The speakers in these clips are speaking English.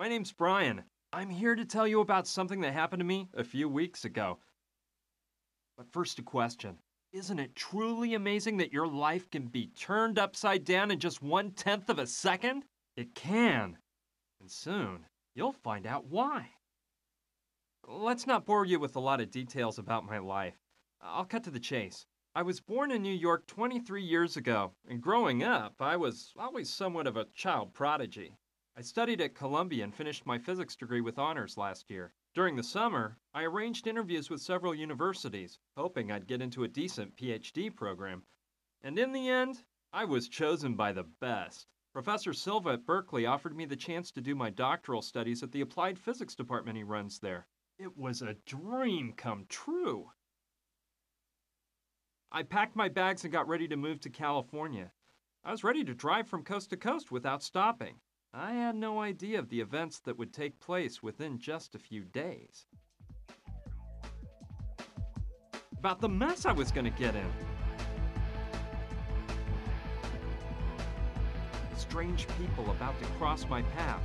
My name's Brian. I'm here to tell you about something that happened to me a few weeks ago. But first, a question. Isn't it truly amazing that your life can be turned upside down in just 1/10 of a second? It can. And soon, you'll find out why. Let's not bore you with a lot of details about my life. I'll cut to the chase. I was born in New York 23 years ago, and growing up, I was always somewhat of a child prodigy. I studied at Columbia and finished my physics degree with honors last year. During the summer, I arranged interviews with several universities, hoping I'd get into a decent PhD program. And in the end, I was chosen by the best. Professor Silva at Berkeley offered me the chance to do my doctoral studies at the applied physics department he runs there. It was a dream come true. I packed my bags and got ready to move to California. I was ready to drive from coast to coast without stopping. I had no idea of the events that would take place within just a few days. About the mess I was going to get in. The strange people about to cross my path.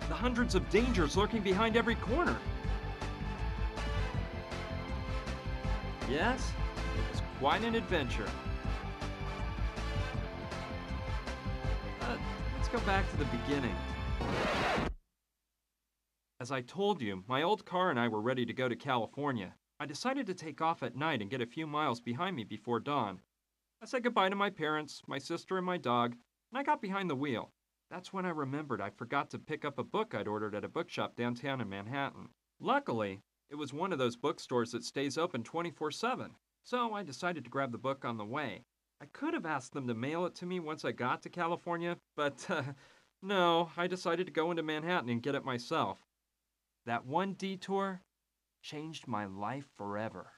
The hundreds of dangers lurking behind every corner. Yes, it was quite an adventure. Let's go back to the beginning. As I told you, my old car and I were ready to go to California. I decided to take off at night and get a few miles behind me before dawn. I said goodbye to my parents, my sister, and my dog, and I got behind the wheel. That's when I remembered I forgot to pick up a book I'd ordered at a bookshop downtown in Manhattan. Luckily, it was one of those bookstores that stays open 24/7, so I decided to grab the book on the way. I could have asked them to mail it to me once I got to California, but no, I decided to go into Manhattan and get it myself. That one detour changed my life forever.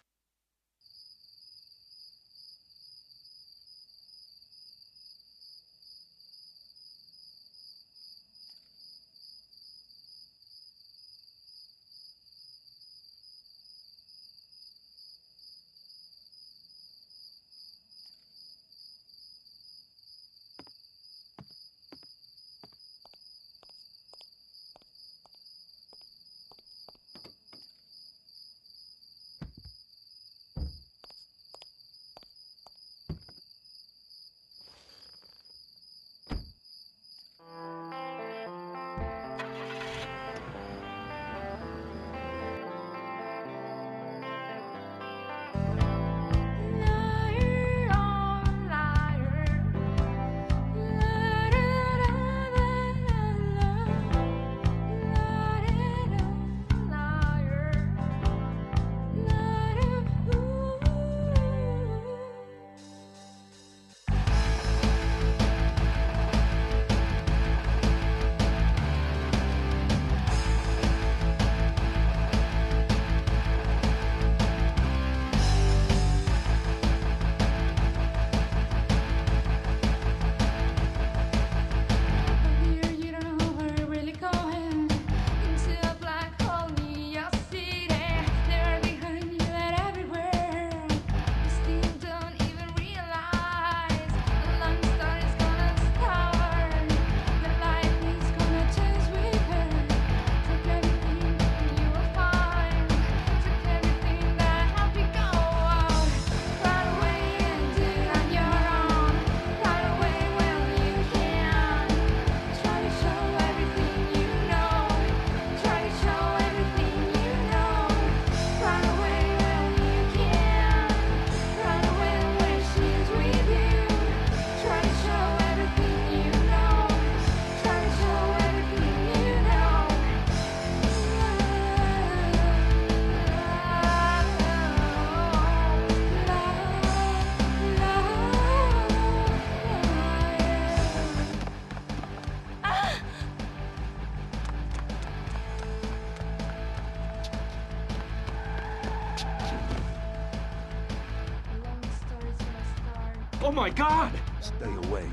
Oh my God! Stay away.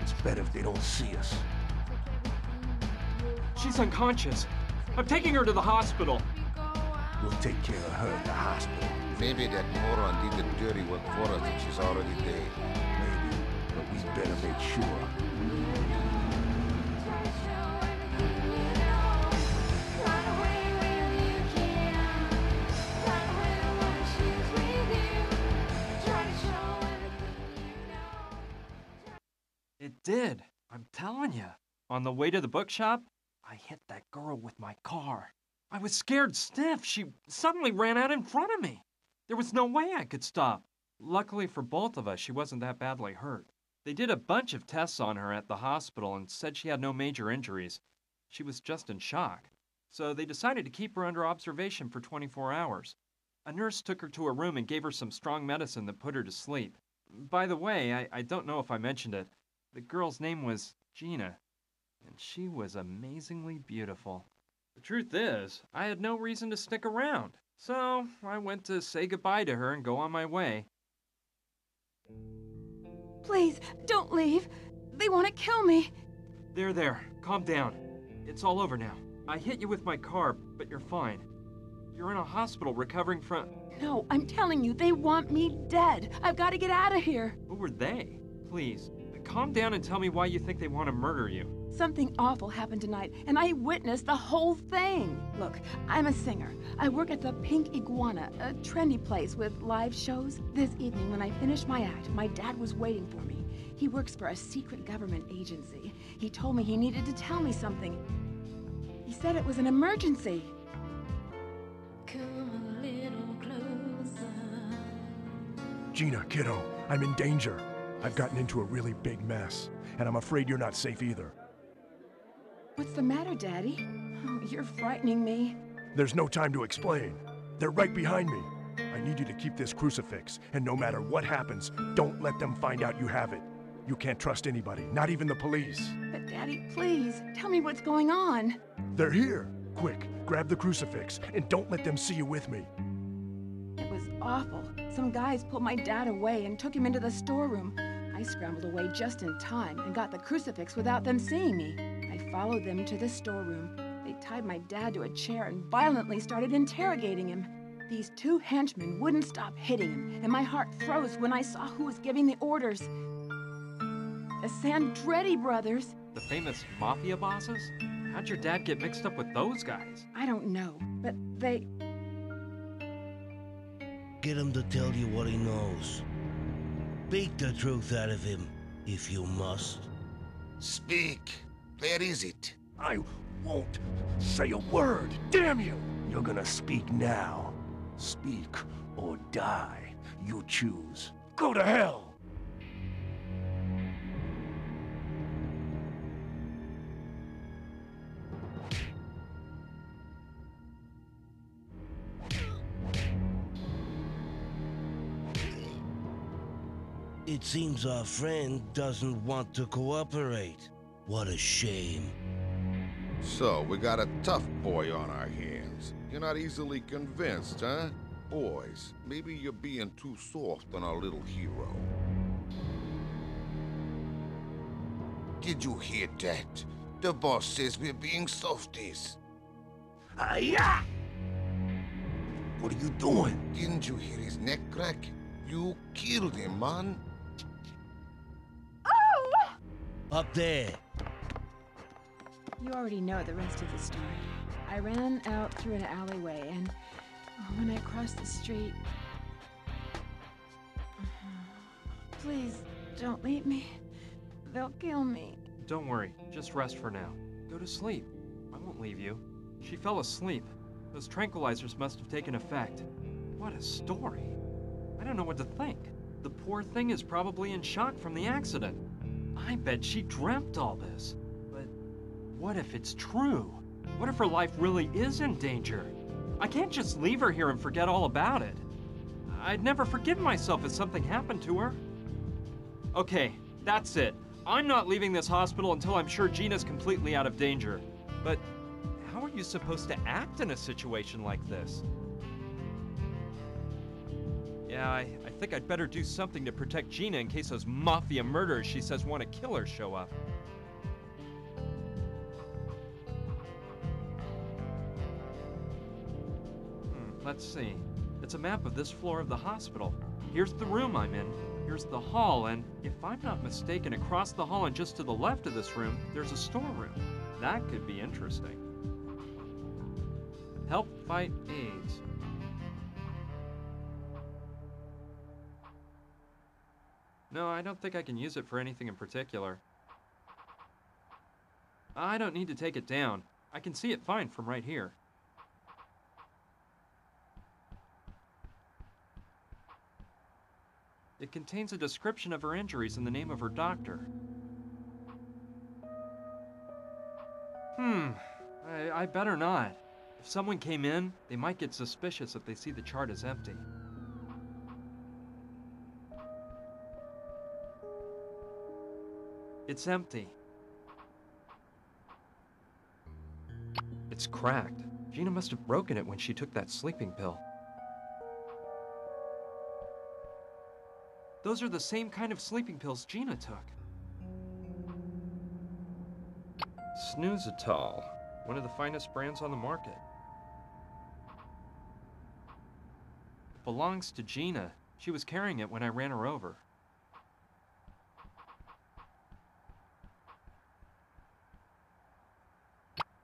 It's better if they don't see us. She's unconscious. I'm taking her to the hospital. We'll take care of her at the hospital. Maybe that moron did the dirty work for us and she's already dead. Maybe, but we better make sure. did. I'm telling you. On the way to the bookshop, I hit that girl with my car. I was scared stiff. She suddenly ran out in front of me. There was no way I could stop. Luckily for both of us, she wasn't that badly hurt. They did a bunch of tests on her at the hospital and said she had no major injuries. She was just in shock. So they decided to keep her under observation for 24 hours. A nurse took her to a room and gave her some strong medicine that put her to sleep. By the way, I don't know if I mentioned it. The girl's name was Gina, and she was amazingly beautiful. The truth is, I had no reason to stick around, so I went to say goodbye to her and go on my way. Please, don't leave. They want to kill me. There, calm down. It's all over now. I hit you with my car, but you're fine. You're in a hospital recovering from... No, I'm telling you, they want me dead. I've got to get out of here. Who were they? Please, calm down and tell me why you think they want to murder you. Something awful happened tonight, and I witnessed the whole thing. Look, I'm a singer. I work at the Pink Iguana, a trendy place with live shows. This evening, when I finished my act, my dad was waiting for me. He works for a secret government agency. He told me he needed to tell me something. He said it was an emergency. Come a little closer. Gina, kiddo, I'm in danger. I've gotten into a really big mess, and I'm afraid you're not safe either. What's the matter, Daddy? Oh, you're frightening me. There's no time to explain. They're right behind me. I need you to keep this crucifix, and no matter what happens, don't let them find out you have it. You can't trust anybody, not even the police. But Daddy, please, tell me what's going on. They're here. Quick, grab the crucifix, and don't let them see you with me. It was awful. Some guys pulled my dad away and took him into the storeroom. I scrambled away just in time and got the crucifix without them seeing me. I followed them to the storeroom. They tied my dad to a chair and violently started interrogating him. These two henchmen wouldn't stop hitting him, and my heart froze when I saw who was giving the orders. The Sandretti brothers. The famous mafia bosses? How'd your dad get mixed up with those guys? I don't know, but they... Get him to tell you what he knows. Beat the truth out of him, if you must. Speak. Where is it? I won't say a word, damn you! You're gonna speak now. Speak or die. You choose. Go to hell! It seems our friend doesn't want to cooperate. What a shame. So, we got a tough boy on our hands. You're not easily convinced, huh? Boys, maybe you're being too soft on our little hero. Did you hear that? The boss says we're being softies. Yeah! What are you doing? Didn't you hear his neck crack? You killed him, man. Up there. You already know the rest of the story. I ran out through an alleyway, and when I crossed the street... Please, don't leave me. They'll kill me. Don't worry, just rest for now. Go to sleep. I won't leave you. She fell asleep. Those tranquilizers must have taken effect. What a story. I don't know what to think. The poor thing is probably in shock from the accident. I bet she dreamt all this. But what if it's true? What if her life really is in danger? I can't just leave her here and forget all about it. I'd never forgive myself if something happened to her. Okay, that's it. I'm not leaving this hospital until I'm sure Gina's completely out of danger. But how are you supposed to act in a situation like this? Yeah, I think I'd better do something to protect Gina in case those mafia murderers she says want to kill her show up. Let's see. It's a map of this floor of the hospital. Here's the room I'm in. Here's the hall, and if I'm not mistaken, across the hall and just to the left of this room, there's a storeroom. That could be interesting. Help fight AIDS. No, I don't think I can use it for anything in particular. I don't need to take it down. I can see it fine from right here. It contains a description of her injuries and the name of her doctor. I better not. If someone came in, they might get suspicious if they see the chart is empty. It's empty. It's cracked. Gina must have broken it when she took that sleeping pill. Those are the same kind of sleeping pills Gina took. Snoozitol, one of the finest brands on the market. It belongs to Gina. She was carrying it when I ran her over.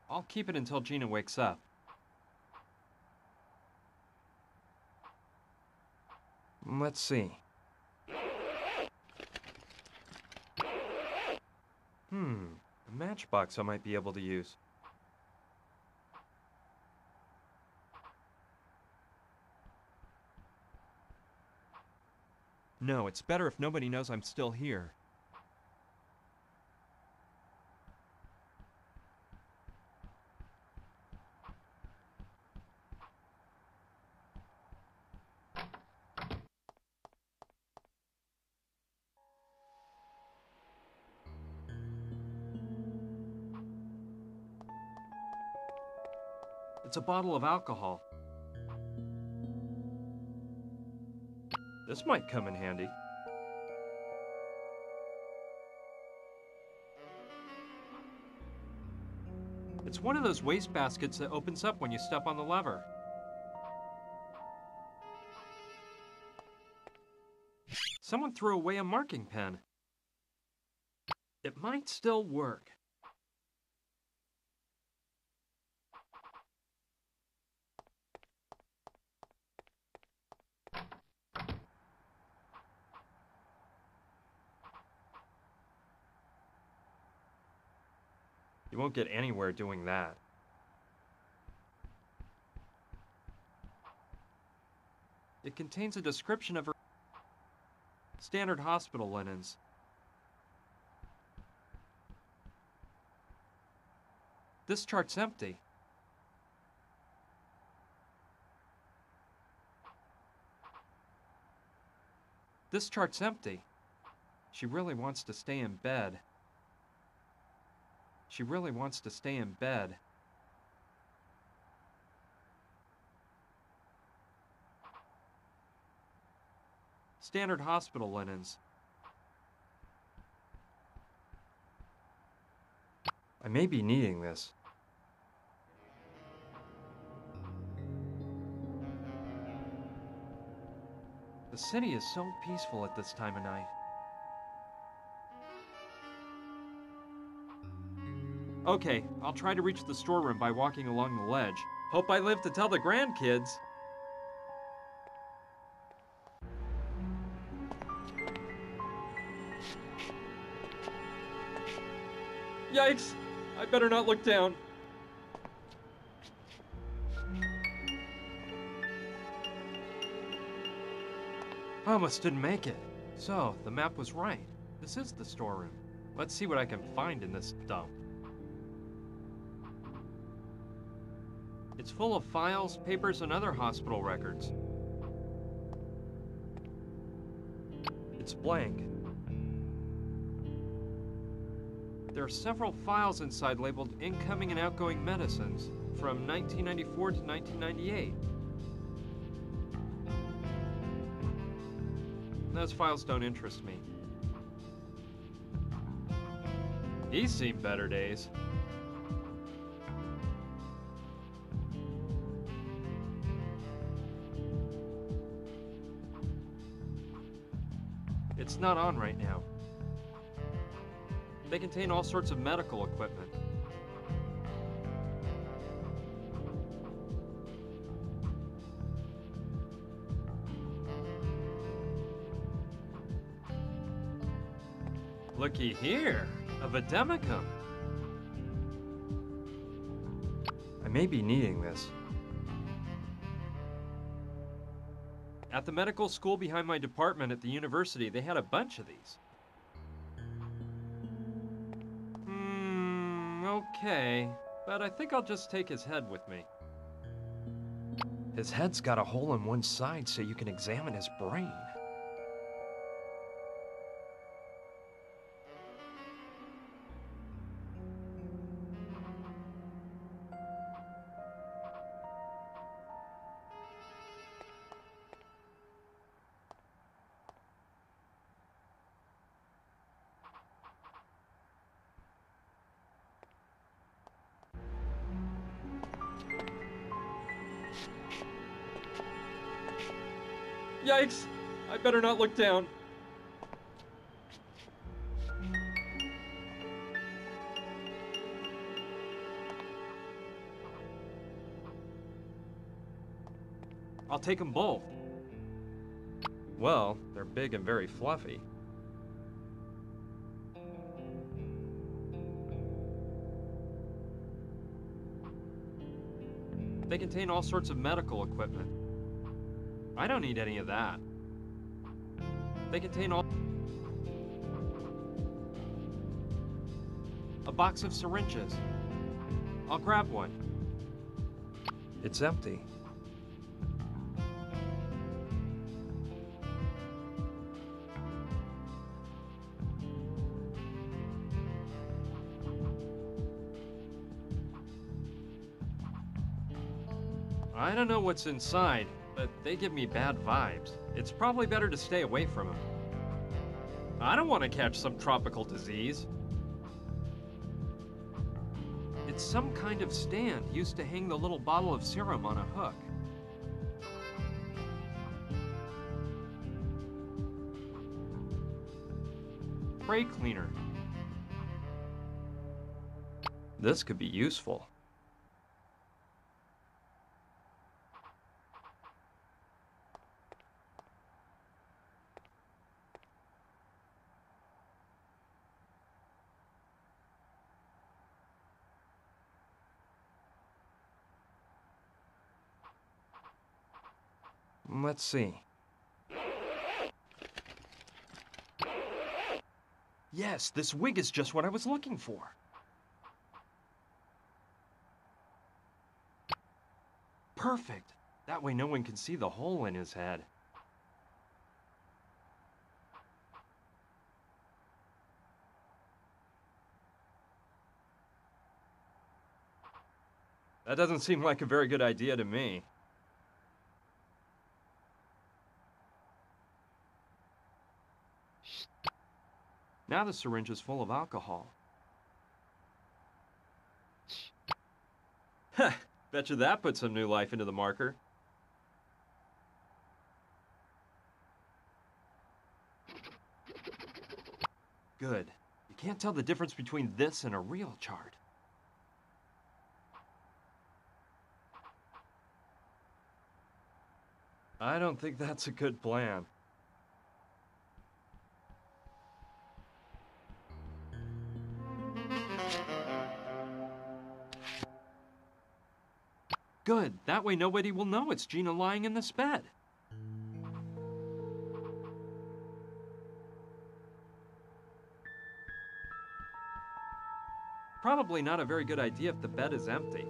I'll keep it until Gina wakes up. Let's see. A matchbox I might be able to use. No, it's better if nobody knows I'm still here. It's a bottle of alcohol. This might come in handy. It's one of those wastebaskets that opens up when you step on the lever. Someone threw away a marking pen. It might still work. You won't get anywhere doing that. It contains a description of her standard hospital linens. This chart's empty. This chart's empty. She really wants to stay in bed. She really wants to stay in bed. Standard hospital linens. I may be needing this. The city is so peaceful at this time of night. Okay, I'll try to reach the storeroom by walking along the ledge. Hope I live to tell the grandkids. Yikes! I better not look down. I almost didn't make it. So, the map was right. This is the storeroom. Let's see what I can find in this dump. It's full of files, papers, and other hospital records. It's blank. There are several files inside labeled incoming and outgoing medicines from 1994 to 1998. Those files don't interest me. He's seen better days. It's not on right now. They contain all sorts of medical equipment. Looky here, a vademecum. may be needing this. At the medical school behind my department at the university, they had a bunch of these. Okay. But I think I'll just take his head with me. His head's got a hole in one side so you can examine his brain. Yikes! I better not look down. I'll take them both. Well, they're big and very fluffy. They contain all sorts of medical equipment. I don't need any of that. They contain a box of syringes. I'll grab one. It's empty. I don't know what's inside, but they give me bad vibes. It's probably better to stay away from them. I don't want to catch some tropical disease. It's some kind of stand used to hang the little bottle of serum on a hook. Spray cleaner. This could be useful. Let's see. Yes, this wig is just what I was looking for. Perfect. That way no one can see the hole in his head. That doesn't seem like a very good idea to me. Now the syringe is full of alcohol. Heh, betcha that put some new life into the marker. Good. You can't tell the difference between this and a real chart. I don't think that's a good plan. Good. That way nobody will know it's Gina lying in this bed. Probably not a very good idea if the bed is empty.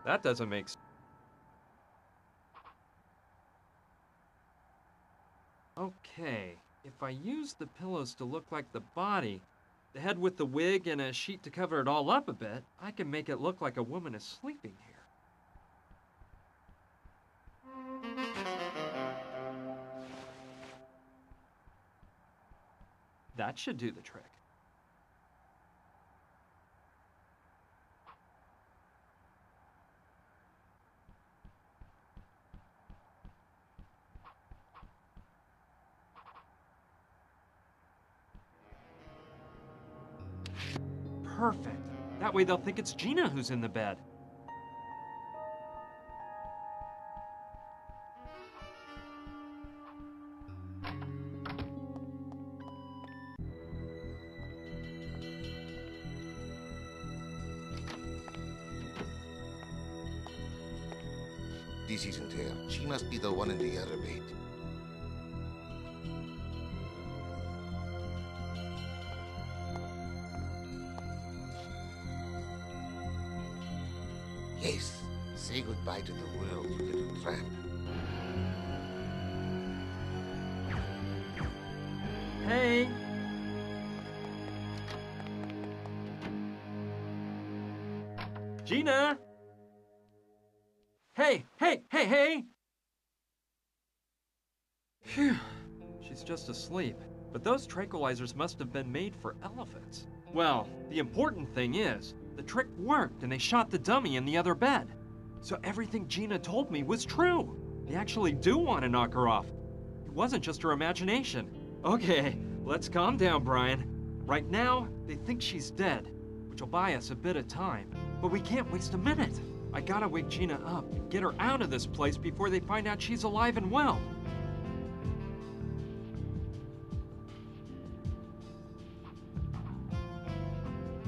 That doesn't make sense. Okay, if I use the pillows to look like the body, the head with the wig and a sheet to cover it all up a bit, I can make it look like a woman is sleeping here. That should do the trick. Perfect. That way they'll think it's Gina who's in the bed. This isn't her. She must be the one in the elevator. Yes. Say goodbye to the world, you little tramp. Hey! Gina! Hey! Phew. She's just asleep. But those tranquilizers must have been made for elephants. Well, the important thing is, the trick worked and they shot the dummy in the other bed. So everything Gina told me was true. They actually do want to knock her off. It wasn't just her imagination. Okay, let's calm down, Brian. Right now, they think she's dead, which will buy us a bit of time. But we can't waste a minute. I gotta wake Gina up and get her out of this place before they find out she's alive and well.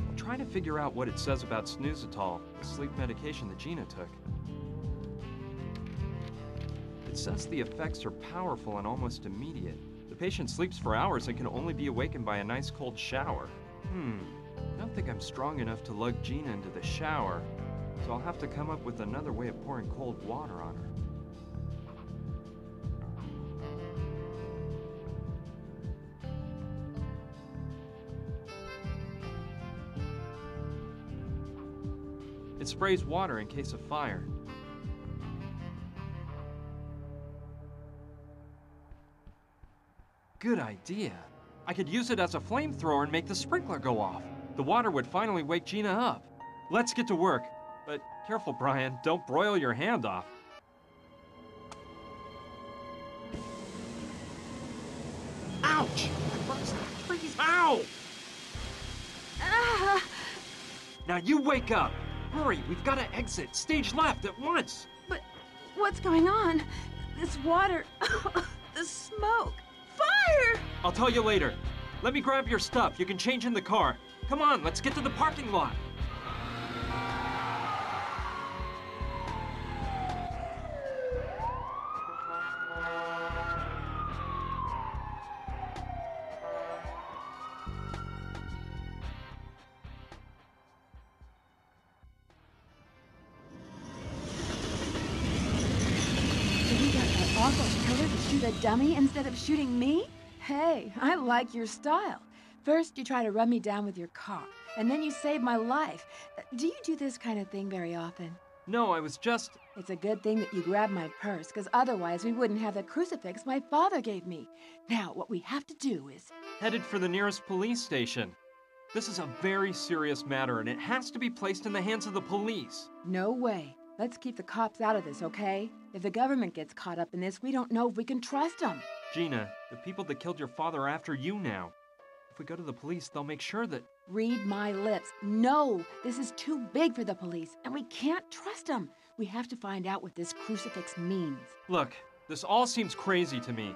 I'm trying to figure out what it says about snoozitol, the sleep medication that Gina took. It says the effects are powerful and almost immediate. The patient sleeps for hours and can only be awakened by a nice cold shower. I don't think I'm strong enough to lug Gina into the shower, so I'll have to come up with another way of pouring cold water on her. It sprays water in case of fire. Good idea. I could use it as a flamethrower and make the sprinkler go off. The water would finally wake Gina up. Let's get to work. But careful, Brian, don't broil your hand off. Ouch! I burst the trees. Ow! Ah! Now you wake up. Hurry, we've got to exit. Stage left at once. But what's going on? This water, the smoke, fire! I'll tell you later. Let me grab your stuff. You can change in the car. Come on, let's get to the parking lot. Awful killer to shoot a dummy instead of shooting me? Hey, I like your style. First, you try to run me down with your car, and then you save my life. Do you do this kind of thing very often? No, I was just... It's a good thing that you grabbed my purse, because otherwise we wouldn't have the crucifix my father gave me. Now, what we have to do is... headed for the nearest police station. This is a very serious matter, and it has to be placed in the hands of the police. No way. Let's keep the cops out of this, okay? If the government gets caught up in this, we don't know if we can trust them. Gina, the people that killed your father are after you now. If we go to the police, they'll make sure that... Read my lips. No, this is too big for the police, and we can't trust them. We have to find out what this crucifix means. Look, this all seems crazy to me.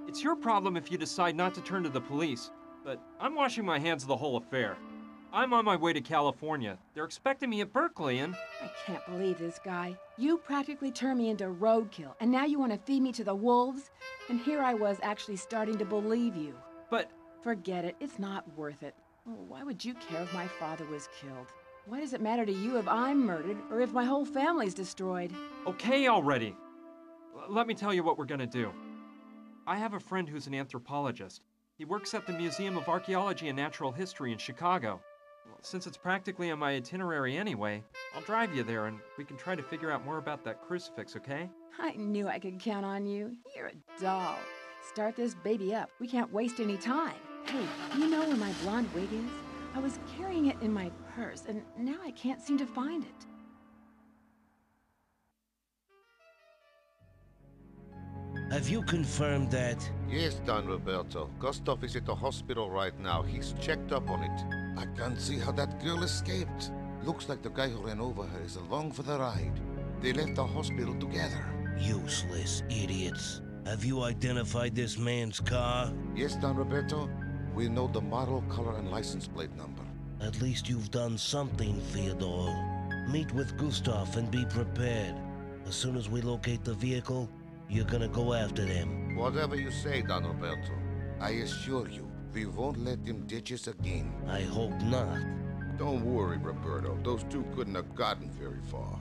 It's your problem if you decide not to turn to the police, but I'm washing my hands of the whole affair. I'm on my way to California. They're expecting me at Berkeley, and... I can't believe this guy. You practically turned me into roadkill, and now you want to feed me to the wolves? And here I was actually starting to believe you. But... Forget it. It's not worth it. Oh, why would you care if my father was killed? Why does it matter to you if I'm murdered or if my whole family's destroyed? Okay already. Let me tell you what we're gonna do. I have a friend who's an anthropologist. He works at the Museum of Archaeology and Natural History in Chicago. Well, since it's practically on my itinerary anyway, I'll drive you there and we can try to figure out more about that crucifix, okay? I knew I could count on you. You're a doll. Start this baby up. We can't waste any time. Hey, do you know where my blonde wig is? I was carrying it in my purse, and now I can't seem to find it. Have you confirmed that? Yes, Don Roberto. Gustav is at the hospital right now. He's checked up on it. I can't see how that girl escaped. Looks like the guy who ran over her is along for the ride. They left the hospital together. Useless idiots. Have you identified this man's car? Yes, Don Roberto. We know the model, color, and license plate number. At least you've done something, Theodore. Meet with Gustav and be prepared. As soon as we locate the vehicle, you're gonna go after them. Whatever you say, Don Roberto. I assure you, we won't let them ditch us again. I hope not. Don't worry, Roberto. Those two couldn't have gotten very far.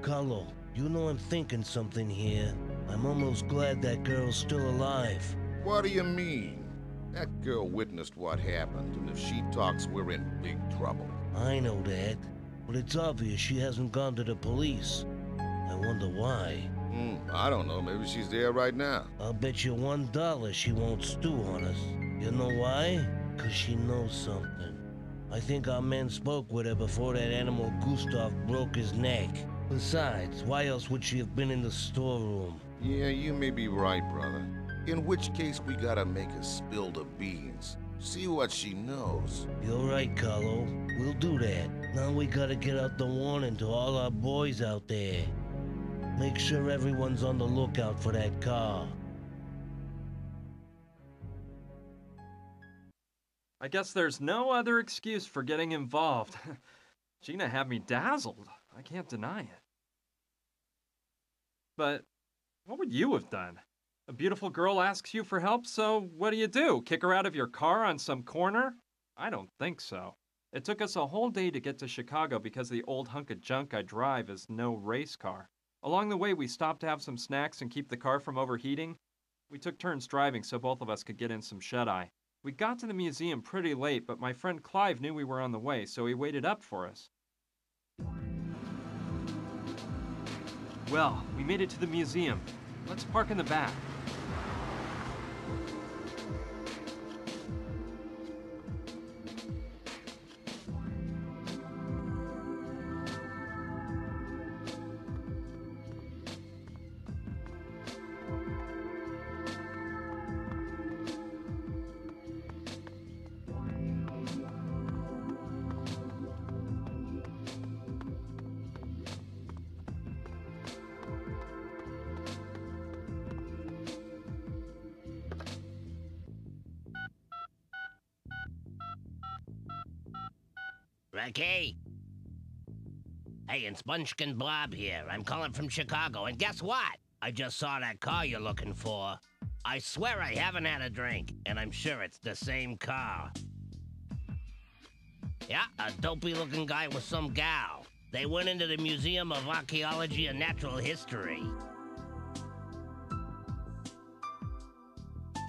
Carlo, you know I'm thinking something here. I'm almost glad that girl's still alive. What do you mean? That girl witnessed what happened, and if she talks, we're in big trouble. I know that, but it's obvious she hasn't gone to the police. I wonder why. I don't know. Maybe she's there right now. I'll bet you $1 she won't stew on us. You know why? 'Cause she knows something. I think our men spoke with her before that animal Gustav broke his neck. Besides, why else would she have been in the storeroom? Yeah, you may be right, brother. In which case, we gotta make her spill the beans. See what she knows. You're right, Carlo. We'll do that. Now we gotta get out the warning to all our boys out there. Make sure everyone's on the lookout for that car. I guess there's no other excuse for getting involved. Gina had me dazzled. I can't deny it. But what would you have done? A beautiful girl asks you for help, so what do? Kick her out of your car on some corner? I don't think so. It took us a whole day to get to Chicago because the old hunk of junk I drive is no race car. Along the way, we stopped to have some snacks and keep the car from overheating. We took turns driving so both of us could get in some shut-eye. We got to the museum pretty late, but my friend Clive knew we were on the way, so he waited up for us. Well, we made it to the museum. Let's park in the back. Ricky? Hey, it's Bunchkin Bob here. I'm calling from Chicago, and guess what? I just saw that car you're looking for. I swear I haven't had a drink, and I'm sure it's the same car. Yeah, a dopey-looking guy with some gal. They went into the Museum of Archaeology and Natural History.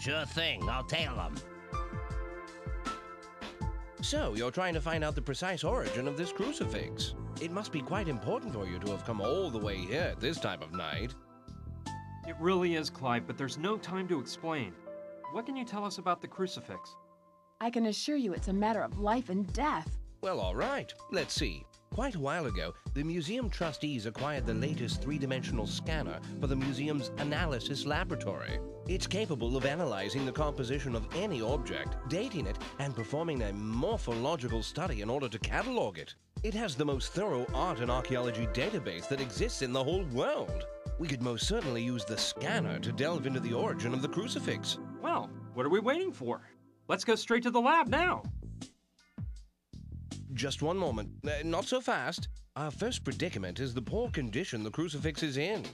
Sure thing, I'll tail them. So, you're trying to find out the precise origin of this crucifix. It must be quite important for you to have come all the way here at this time of night. It really is, Clive, but there's no time to explain. What can you tell us about the crucifix? I can assure you it's a matter of life and death. Well, all right. Let's see. Quite a while ago, the museum trustees acquired the latest three-dimensional scanner for the museum's analysis laboratory. It's capable of analyzing the composition of any object, dating it, and performing a morphological study in order to catalog it. It has the most thorough art and archaeology database that exists in the whole world. We could most certainly use the scanner to delve into the origin of the crucifix. Well, what are we waiting for? Let's go straight to the lab now. Just one moment. Not so fast. Our first predicament is the poor condition the crucifix is in.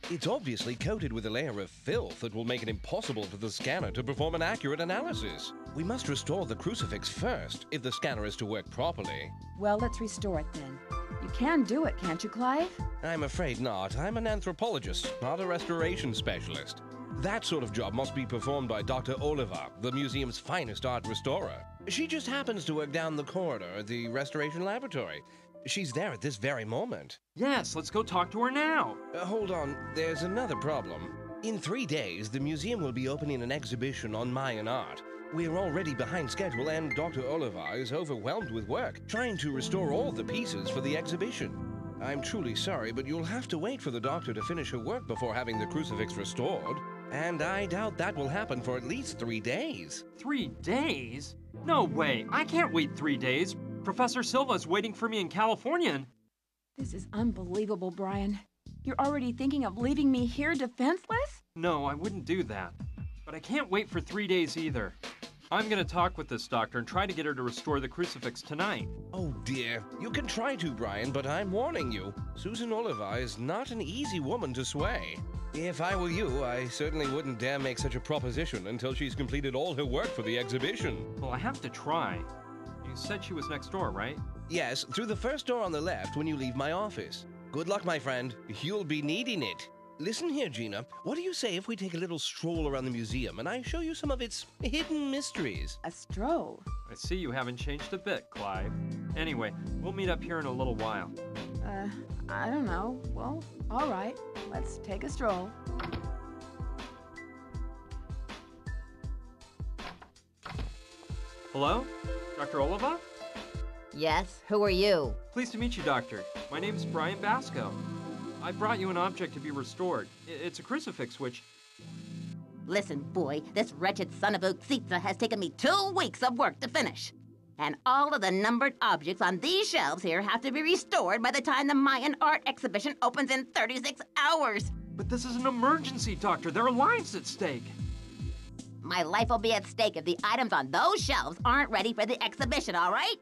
It's obviously coated with a layer of filth that will make it impossible for the scanner to perform an accurate analysis. We must restore the crucifix first, if the scanner is to work properly. Well, let's restore it then. You can do it, can't you, Clive? I'm afraid not. I'm an anthropologist, not a restoration specialist. That sort of job must be performed by Dr. Oliver, the museum's finest art restorer. She just happens to work down the corridor at the restoration laboratory. She's there at this very moment. Yes, let's go talk to her now. Hold on, there's another problem. In 3 days, the museum will be opening an exhibition on Mayan art. We're already behind schedule, and Dr. Oliver is overwhelmed with work, trying to restore all the pieces for the exhibition. I'm truly sorry, but you'll have to wait for the doctor to finish her work before having the crucifix restored. And I doubt that will happen for at least 3 days. 3 days? No way, I can't wait 3 days. Professor Silva's waiting for me in California and... This is unbelievable, Brian. You're already thinking of leaving me here defenseless? No, I wouldn't do that. But I can't wait for 3 days either. I'm gonna talk with this doctor and try to get her to restore the crucifix tonight. Oh dear. You can try to, Brian, but I'm warning you. Susan Oliver is not an easy woman to sway. If I were you, I certainly wouldn't dare make such a proposition until she's completed all her work for the exhibition. Well, I have to try. You said she was next door, right? Yes, through the first door on the left when you leave my office. Good luck, my friend. You'll be needing it. Listen here, Gina. What do you say if we take a little stroll around the museum and I show you some of its hidden mysteries? A stroll? I see you haven't changed a bit, Clive. Anyway, we'll meet up here in a little while. I don't know. Well, all right. Let's take a stroll. Hello? Dr. Oliva? Yes, who are you? Pleased to meet you, Doctor. My name's Brian Basco. I brought you an object to be restored. It's a crucifix which... Listen, boy, this wretched son of a Uxitza has taken me 2 weeks of work to finish. And all of the numbered objects on these shelves here have to be restored by the time the Mayan art exhibition opens in 36 hours. But this is an emergency, Doctor. There are lives at stake. My life will be at stake if the items on those shelves aren't ready for the exhibition, all right?